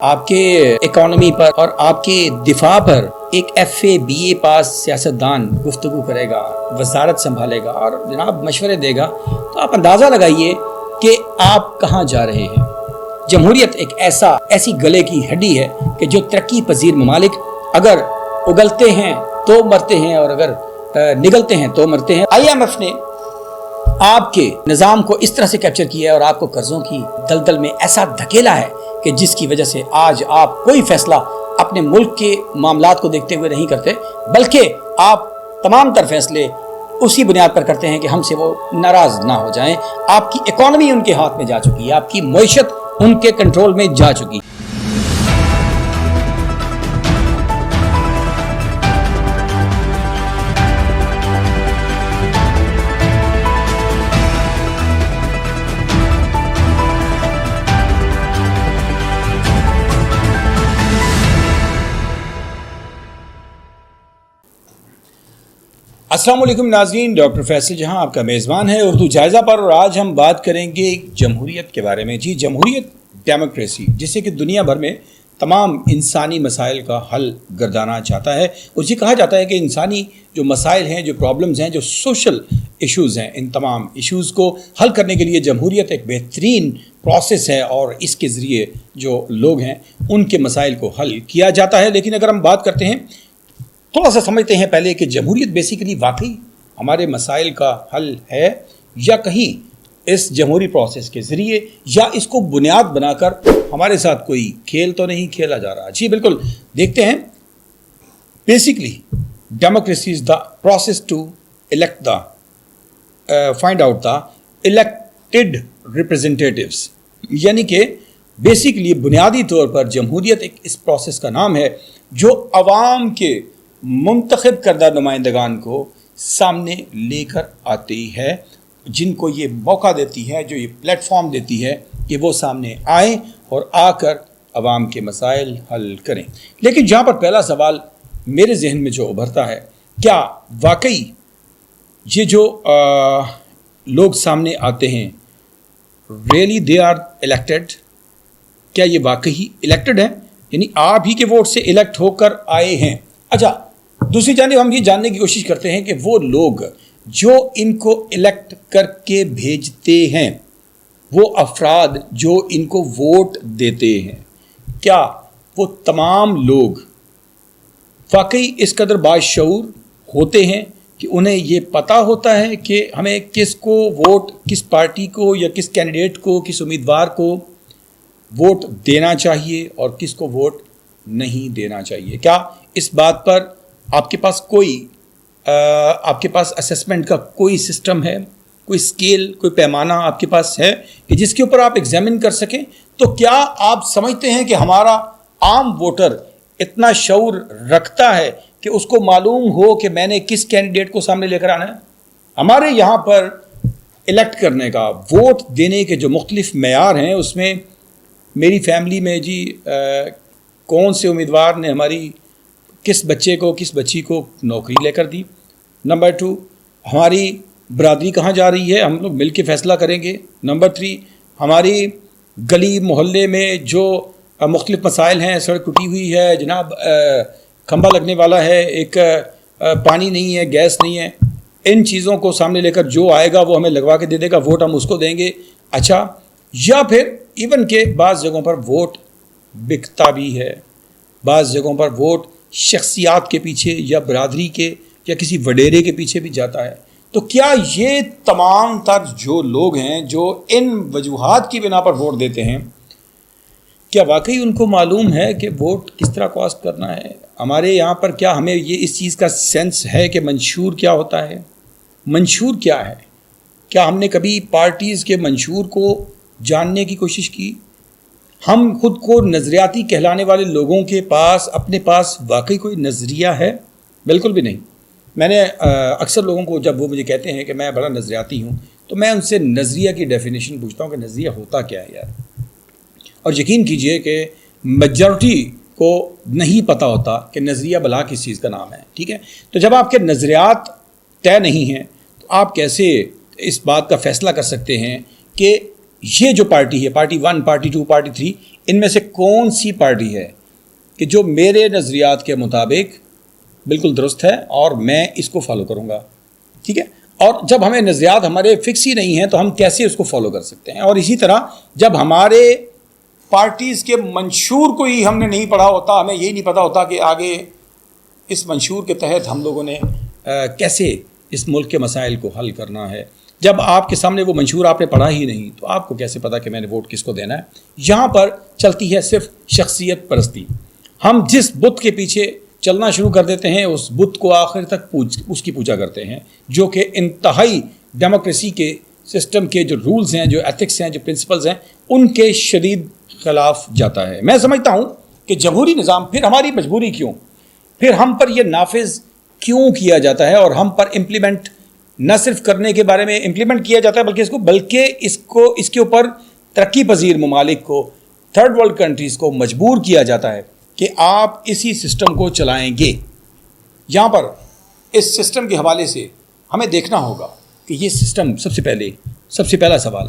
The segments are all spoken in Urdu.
آپ کے اکانومی پر اور آپ کے دفاع پر ایک FA BA پاس سیاستدان گفتگو کرے گا، وزارت سنبھالے گا اور جناب مشورے دے گا، تو آپ اندازہ لگائیے کہ آپ کہاں جا رہے ہیں۔ جمہوریت ایک ایسی گلے کی ہڈی ہے کہ جو ترقی پذیر ممالک اگر اگلتے ہیں تو مرتے ہیں اور اگر نگلتے ہیں تو مرتے ہیں۔ IMF نے آپ کے نظام کو اس طرح سے کیپچر کیا ہے اور آپ کو قرضوں کی دلدل میں ایسا دھکیلا ہے کہ جس کی وجہ سے آج آپ کوئی فیصلہ اپنے ملک کے معاملات کو دیکھتے ہوئے نہیں کرتے، بلکہ آپ تمام تر فیصلے اسی بنیاد پر کرتے ہیں کہ ہم سے وہ ناراض نہ ہو جائیں۔ آپ کی اکانومی ان کے ہاتھ میں جا چکی ہے، آپ کی معیشت ان کے کنٹرول میں جا چکی ہے۔ السلام علیکم ناظرین، ڈاکٹر فیصل جہاں آپ کا میزبان ہے اردو جائزہ پر، اور آج ہم بات کریں گے جمہوریت کے بارے میں۔ جی، جمہوریت ڈیموکریسی جسے کہ دنیا بھر میں تمام انسانی مسائل کا حل گردانا چاہتا ہے، اور یہ کہا جاتا ہے کہ انسانی جو مسائل ہیں، جو پرابلمز ہیں، جو سوشل ایشوز ہیں، ان تمام ایشوز کو حل کرنے کے لیے جمہوریت ایک بہترین پروسیس ہے، اور اس کے ذریعے جو لوگ ہیں ان کے مسائل کو حل کیا جاتا ہے۔ لیکن اگر ہم بات کرتے ہیں، تھوڑا سا سمجھتے ہیں پہلے کہ جمہوریت بیسیکلی واقعی ہمارے مسائل کا حل ہے، یا کہیں اس جمہوری پروسیس کے ذریعے یا اس کو بنیاد بنا کر ہمارے ساتھ کوئی کھیل تو نہیں کھیلا جا رہا۔ جی بالکل، دیکھتے ہیں۔ Basically democracy is the process to elect the find out the elected representatives, یعنی کہ بیسیکلی بنیادی طور پر جمہوریت ایک اس پروسیس کا نام ہے جو عوام کے منتخب کردہ نمائندگان کو سامنے لے کر آتی ہے، جن کو یہ موقع دیتی ہے، جو یہ پلیٹ فارم دیتی ہے کہ وہ سامنے آئیں اور آ کر عوام کے مسائل حل کریں۔ لیکن جہاں پر پہلا سوال میرے ذہن میں جو ابھرتا ہے، کیا واقعی یہ جو لوگ سامنے آتے ہیں ریئلی دے آر الیکٹڈ؟ کیا یہ واقعی الیکٹڈ ہیں، یعنی آپ ہی کے ووٹ سے الیکٹ ہو کر آئے ہیں؟ اچھا، دوسری جانب ہم یہ جاننے کی کوشش کرتے ہیں کہ وہ لوگ جو ان کو الیکٹ کر کے بھیجتے ہیں، وہ افراد جو ان کو ووٹ دیتے ہیں، کیا وہ تمام لوگ واقعی اس قدر باشعور ہوتے ہیں کہ انہیں یہ پتہ ہوتا ہے کہ ہمیں کس کو ووٹ، کس پارٹی کو یا کس کینڈیڈیٹ کو، کس امیدوار کو ووٹ دینا چاہیے اور کس کو ووٹ نہیں دینا چاہیے؟ کیا اس بات پر آپ کے پاس اسیسمنٹ کا کوئی سسٹم ہے، کوئی سکیل، کوئی پیمانہ آپ کے پاس ہے کہ جس کے اوپر آپ ایگزامن کر سکیں؟ تو کیا آپ سمجھتے ہیں کہ ہمارا عام ووٹر اتنا شعور رکھتا ہے کہ اس کو معلوم ہو کہ میں نے کس کینڈیڈیٹ کو سامنے لے کر آنا ہے؟ ہمارے یہاں پر الیکٹ کرنے کا، ووٹ دینے کے جو مختلف معیار ہیں، اس میں میری فیملی میں جی کون سے امیدوار نے ہماری کس بچے کو، کس بچی کو نوکری لے کر دی۔ نمبر 2، ہماری برادری کہاں جا رہی ہے، ہم لوگ مل کے فیصلہ کریں گے۔ نمبر 3، ہماری گلی محلے میں جو مختلف مسائل ہیں، سڑک ٹوٹی ہوئی ہے جناب، کھمبا لگنے والا ہے، ایک پانی نہیں ہے، گیس نہیں ہے، ان چیزوں کو سامنے لے کر جو آئے گا وہ ہمیں لگوا کے دے دے گا، ووٹ ہم اس کو دیں گے۔ اچھا، یا پھر ایون کہ بعض جگہوں پر ووٹ بکتا بھی ہے، بعض جگہوں پر ووٹ شخصیات کے پیچھے یا برادری کے یا کسی وڈیرے کے پیچھے بھی جاتا ہے۔ تو کیا یہ تمام تر جو لوگ ہیں جو ان وجوہات کی بنا پر ووٹ دیتے ہیں، کیا واقعی ان کو معلوم ہے کہ ووٹ کس طرح کاسٹ کرنا ہے؟ ہمارے یہاں پر کیا ہمیں یہ اس چیز کا سینس ہے کہ منشور کیا ہوتا ہے، منشور کیا ہے؟ کیا ہم نے کبھی پارٹیز کے منشور کو جاننے کی کوشش کی؟ ہم خود کو نظریاتی کہلانے والے لوگوں کے پاس، اپنے پاس واقعی کوئی نظریہ ہے؟ بالکل بھی نہیں۔ میں نے اکثر لوگوں کو، جب وہ مجھے کہتے ہیں کہ میں بڑا نظریاتی ہوں، تو میں ان سے نظریہ کی ڈیفینیشن پوچھتا ہوں کہ نظریہ ہوتا کیا ہے یار؟ اور یقین کیجئے کہ میجورٹی کو نہیں پتہ ہوتا کہ نظریہ بلا کس چیز کا نام ہے، ٹھیک ہے؟ تو جب آپ کے نظریات طے نہیں ہیں تو آپ کیسے اس بات کا فیصلہ کر سکتے ہیں کہ یہ جو پارٹی ہے، پارٹی 1، پارٹی 2، پارٹی 3، ان میں سے کون سی پارٹی ہے کہ جو میرے نظریات کے مطابق بالکل درست ہے اور میں اس کو فالو کروں گا؟ ٹھیک ہے. اور جب ہمیں نظریات ہمارے فکس ہی نہیں ہیں تو ہم کیسے اس کو فالو کر سکتے ہیں؟ اور اسی طرح جب ہمارے پارٹیز کے منشور کو ہی ہم نے نہیں پڑھا ہوتا، ہمیں یہی نہیں پتا ہوتا کہ آگے اس منشور کے تحت ہم لوگوں نے کیسے اس ملک کے مسائل کو حل کرنا ہے. جب آپ کے سامنے وہ منشور آپ نے پڑھا ہی نہیں تو آپ کو کیسے پتا کہ میں نے ووٹ کس کو دینا ہے؟ یہاں پر چلتی ہے صرف شخصیت پرستی. ہم جس بت کے پیچھے چلنا شروع کر دیتے ہیں اس بت کو آخر تک اس کی پوجا کرتے ہیں، جو کہ انتہائی ڈیموکریسی کے سسٹم کے جو رولز ہیں، جو ایتھکس ہیں، جو پرنسپلز ہیں، ان کے شدید خلاف جاتا ہے. میں سمجھتا ہوں کہ جمہوری نظام پھر ہماری مجبوری کیوں، پھر ہم پر یہ نافذ کیوں کیا جاتا ہے اور ہم پر امپلیمنٹ نہ صرف کرنے کے بارے میں امپلیمنٹ کیا جاتا ہے بلکہ اس کے اوپر ترقی پذیر ممالک کو، تھرڈ ورلڈ کنٹریز کو مجبور کیا جاتا ہے کہ آپ اسی سسٹم کو چلائیں گے. یہاں پر اس سسٹم کے حوالے سے ہمیں دیکھنا ہوگا کہ یہ سسٹم سب سے پہلا سوال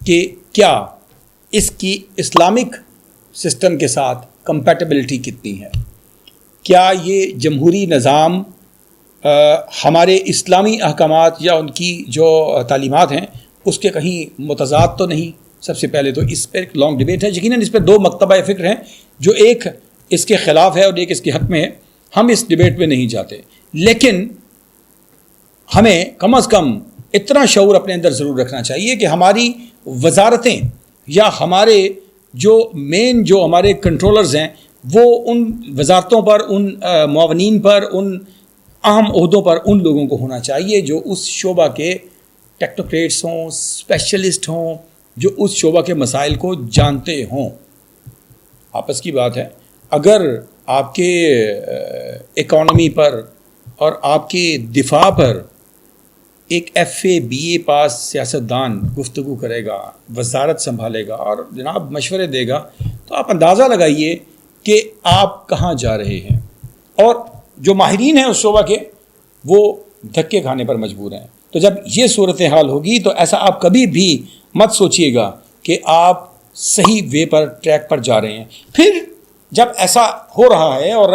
کہ کیا اس کی اسلامک سسٹم کے ساتھ کمپیٹیبلٹی کتنی ہے؟ کیا یہ جمہوری نظام ہمارے اسلامی احکامات یا ان کی جو تعلیمات ہیں اس کے کہیں متضاد تو نہیں؟ سب سے پہلے تو اس پر ایک لانگ ڈیبیٹ ہے. یقیناً اس پہ 2 مکتبہ فکر ہیں، جو ایک اس کے خلاف ہے اور ایک اس کے حق میں ہے. ہم اس ڈیبیٹ میں نہیں جاتے، لیکن ہمیں کم از کم اتنا شعور اپنے اندر ضرور رکھنا چاہیے کہ ہماری وزارتیں یا ہمارے جو ہمارے کنٹرولرز ہیں وہ ان وزارتوں پر، ان معاونین پر، ان اہم عہدوں پر ان لوگوں کو ہونا چاہیے جو اس شعبہ کے ٹیکنوکریٹس ہوں، اسپیشلسٹ ہوں، جو اس شعبہ کے مسائل کو جانتے ہوں. آپس کی بات ہے، اگر آپ کے اکانومی پر اور آپ کے دفاع پر ایک FA BA پاس سیاستدان گفتگو کرے گا، وزارت سنبھالے گا اور جناب مشورے دے گا، تو آپ اندازہ لگائیے کہ آپ کہاں جا رہے ہیں. اور جو ماہرین ہیں اس شعبہ کے وہ دھکے کھانے پر مجبور ہیں. تو جب یہ صورتحال ہوگی تو ایسا آپ کبھی بھی مت سوچئے گا کہ آپ صحیح وے پر، ٹریک پر جا رہے ہیں. پھر جب ایسا ہو رہا ہے اور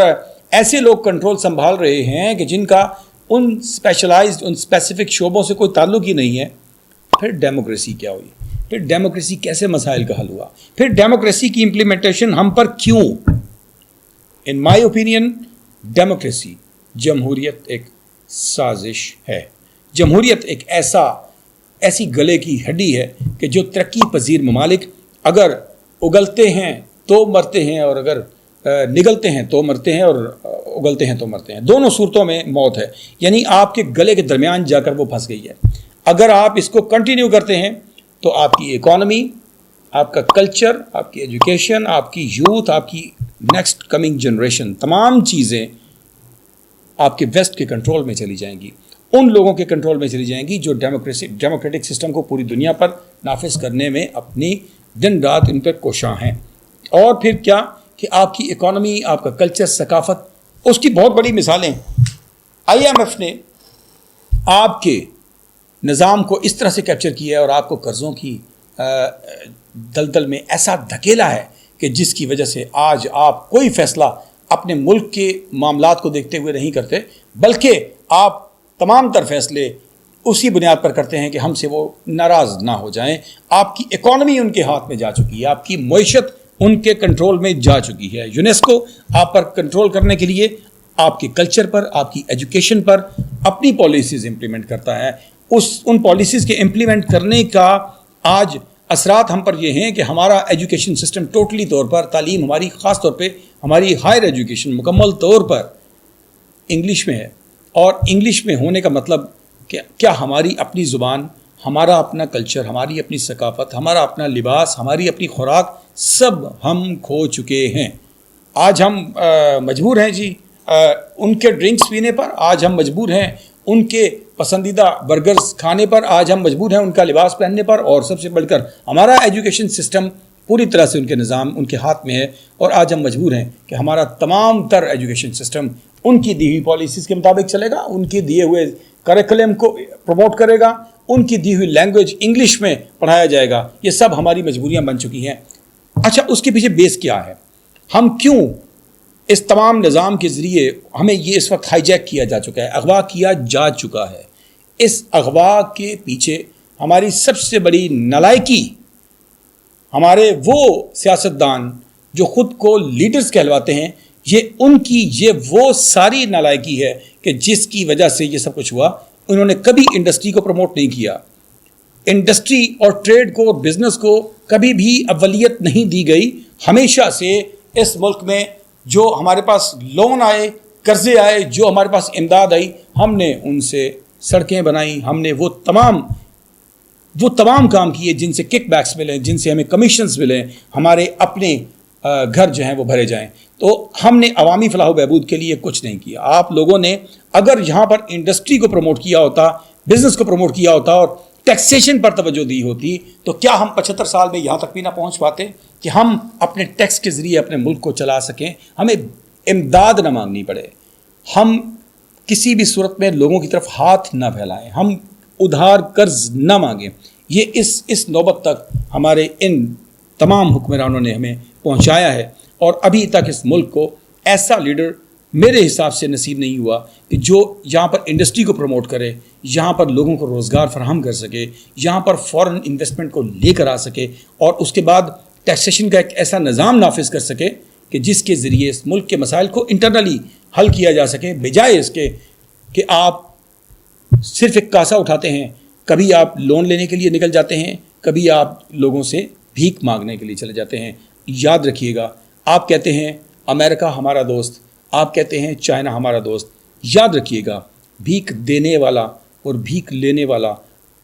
ایسے لوگ کنٹرول سنبھال رہے ہیں کہ جن کا ان اسپیشلائزڈ، ان اسپیسیفک شعبوں سے کوئی تعلق ہی نہیں ہے، پھر ڈیموکریسی کیا ہوئی؟ پھر ڈیموکریسی کیسے مسائل کا حل ہوا؟ پھر ڈیموکریسی کی امپلیمنٹیشن ہم پر کیوں؟ ان مائی اوپینین ڈیموکریسی، جمہوریت ایک سازش ہے. جمہوریت ایک ایسی گلے کی ہڈی ہے کہ جو ترقی پذیر ممالک اگر اگلتے ہیں تو مرتے ہیں اور اگر نگلتے ہیں تو مرتے ہیں اور اگلتے ہیں تو مرتے ہیں. دونوں صورتوں میں موت ہے. یعنی آپ کے گلے کے درمیان جا کر وہ پھنس گئی ہے. اگر آپ اس کو کنٹینیو کرتے ہیں تو آپ کی اکانومی، آپ کا کلچر، آپ کی ایجوکیشن، آپ کی یوتھ، آپ کی نیکسٹ کمنگ جنریشن، تمام چیزیں آپ کے ویسٹ کے کنٹرول میں چلی جائیں گی، ان لوگوں کے کنٹرول میں چلی جائیں گی جو ڈیموکریٹک سسٹم کو پوری دنیا پر نافذ کرنے میں اپنی دن رات ان پر کوشاں ہیں. اور پھر کیا کہ آپ کی اکانومی، آپ کا کلچر، ثقافت، اس کی بہت بڑی مثالیں. IMF نے آپ کے نظام کو اس طرح سے کیپچر کیا ہے اور آپ کو قرضوں کی دلدل میں ایسا دھکیلا ہے کہ جس کی وجہ سے آج آپ کوئی فیصلہ اپنے ملک کے معاملات کو دیکھتے ہوئے نہیں کرتے، بلکہ آپ تمام تر فیصلے اسی بنیاد پر کرتے ہیں کہ ہم سے وہ ناراض نہ ہو جائیں. آپ کی اکانومی ان کے ہاتھ میں جا چکی ہے، آپ کی معیشت ان کے کنٹرول میں جا چکی ہے. یونیسکو آپ پر کنٹرول کرنے کے لیے آپ کے کلچر پر، آپ کی ایجوکیشن پر اپنی پالیسیز امپلیمنٹ کرتا ہے. ان پالیسیز کے امپلیمنٹ کرنے کا آج اثرات ہم پر یہ ہیں کہ ہمارا ایجوکیشن سسٹم ٹوٹلی طور پر، تعلیم ہماری، خاص طور پہ ہماری ہائر ایجوکیشن مکمل طور پر انگلش میں ہے. اور انگلش میں ہونے کا مطلب کہ کیا ہماری اپنی زبان، ہمارا اپنا کلچر، ہماری اپنی ثقافت، ہمارا اپنا لباس، ہماری اپنی خوراک، سب ہم کھو چکے ہیں. آج ہم مجبور ہیں جی ان کے ڈرنکس پینے پر، آج ہم مجبور ہیں ان کے پسندیدہ برگرز کھانے پر، آج ہم مجبور ہیں ان کا لباس پہننے پر، اور سب سے بڑھ کر ہمارا ایجوکیشن سسٹم پوری طرح سے ان کے نظام، ان کے ہاتھ میں ہے. اور آج ہم مجبور ہیں کہ ہمارا تمام تر ایجوکیشن سسٹم ان کی دی ہوئی پالیسیز کے مطابق چلے گا، ان کے دیے ہوئے کریکولم کو پروموٹ کرے گا، ان کی دی ہوئی لینگویج انگلش میں پڑھایا جائے گا. یہ سب ہماری مجبوریاں بن چکی ہیں. اچھا اس کے پیچھے بیس کیا ہے؟ ہم کیوں اس تمام نظام کے ذریعے ہمیں یہ اس وقت ہائی جیک کیا جا چکا ہے، اغوا کیا جا چکا ہے. اس اغوا کے پیچھے ہماری سب سے بڑی نالائکی ہمارے وہ سیاستدان جو خود کو لیڈرز کہلواتے ہیں، یہ وہ ساری نالائکی ہے کہ جس کی وجہ سے یہ سب کچھ ہوا. انہوں نے کبھی انڈسٹری کو پروموٹ نہیں کیا. انڈسٹری اور ٹریڈ کو، بزنس کو کبھی بھی اولیت نہیں دی گئی. ہمیشہ سے اس ملک میں جو ہمارے پاس لون آئے، قرضے آئے، جو ہمارے پاس امداد آئی، ہم نے ان سے سڑکیں بنائی، ہم نے وہ تمام کام کیے جن سے کک بیکس ملیں، جن سے ہمیں کمیشنز ملیں، ہمارے اپنے گھر جو ہیں وہ بھرے جائیں. تو ہم نے عوامی فلاح و بہبود کے لیے کچھ نہیں کیا. آپ لوگوں نے اگر یہاں پر انڈسٹری کو پروموٹ کیا ہوتا، بزنس کو پروموٹ کیا ہوتا اور ٹیکسیشن پر توجہ دی ہوتی، تو کیا ہم 75 سال میں یہاں تک بھی نہ پہنچ پاتے کہ ہم اپنے ٹیکس کے ذریعے اپنے ملک کو چلا سکیں، ہمیں امداد نہ مانگنی پڑے، ہم کسی بھی صورت میں لوگوں کی طرف ہاتھ نہ پھیلائیں، ہم ادھار قرض نہ مانگیں. یہ اس نوبت تک ہمارے ان تمام حکمرانوں نے ہمیں پہنچایا ہے. اور ابھی تک اس ملک کو ایسا لیڈر میرے حساب سے نصیب نہیں ہوا کہ جو یہاں پر انڈسٹری کو پروموٹ کرے، یہاں پر لوگوں کو روزگار فراہم کر سکے، یہاں پر فورن انویسٹمنٹ کو لے کر آ سکے، اور اس کے بعد ٹیکسیشن کا ایک ایسا نظام نافذ کر سکے کہ جس کے ذریعے اس ملک کے مسائل کو انٹرنلی حل کیا جا سکے، بجائے اس کے کہ آپ صرف ایک کاسا اٹھاتے ہیں. کبھی آپ لون لینے کے لیے نکل جاتے ہیں، کبھی آپ لوگوں سے بھیک مانگنے کے لیے چلے جاتے ہیں. یاد رکھیے گا، آپ کہتے ہیں امریکہ ہمارا دوست، آپ کہتے ہیں چائنا ہمارا دوست. یاد رکھیے گا، بھیک دینے والا اور بھیک لینے والا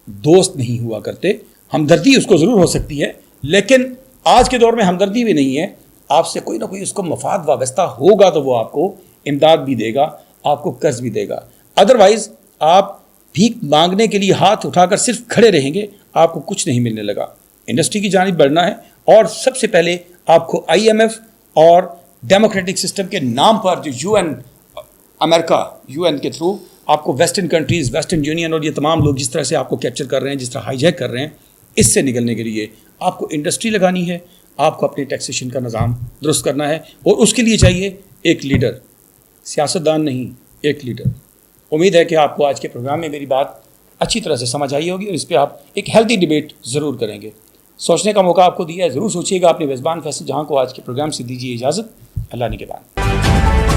دوست نہیں ہوا کرتے. ہمدردی اس کو ضرور ہو سکتی ہے، لیکن آج کے دور میں ہمدردی بھی نہیں ہے. آپ سے کوئی نہ کوئی اس کو مفاد وابستہ ہوگا تو وہ آپ کو امداد بھی دے گا، آپ کو قرض بھی دے گا. ادروائز آپ بھیک مانگنے کے لیے ہاتھ اٹھا کر صرف کھڑے رہیں گے، آپ کو کچھ نہیں ملنے لگا. انڈسٹری کی جانب بڑھنا ہے، اور سب سے پہلے آپ کو IMF اور ڈیموکریٹک سسٹم کے نام پر جو امریکہ UN کے تھرو آپ کو ویسٹرن کنٹریز، ویسٹرن یونین اور یہ تمام لوگ جس طرح سے آپ کو کیپچر کر رہے ہیں، جس طرح ہائی جیک کر رہے ہیں، اس سے نکلنے کے لیے آپ کو انڈسٹری لگانی ہے، آپ کو اپنی ٹیکسیشن کا نظام درست کرنا ہے، اور اس کے لیے چاہیے ایک لیڈر، سیاستدان نہیں، ایک لیڈر. امید ہے کہ آپ کو آج کے پروگرام میں میری بات اچھی طرح سے سمجھ آئی ہوگی، اور اس پہ آپ ایک ہیلتھی ڈیبیٹ ضرور کریں گے. سوچنے کا موقع آپ کو دیا ہے، ضرور سوچیے گا. اپنے میزبان فیصل جہاں کو آج کے پروگرام سے دیجیے اجازت. اللہ نگہبان.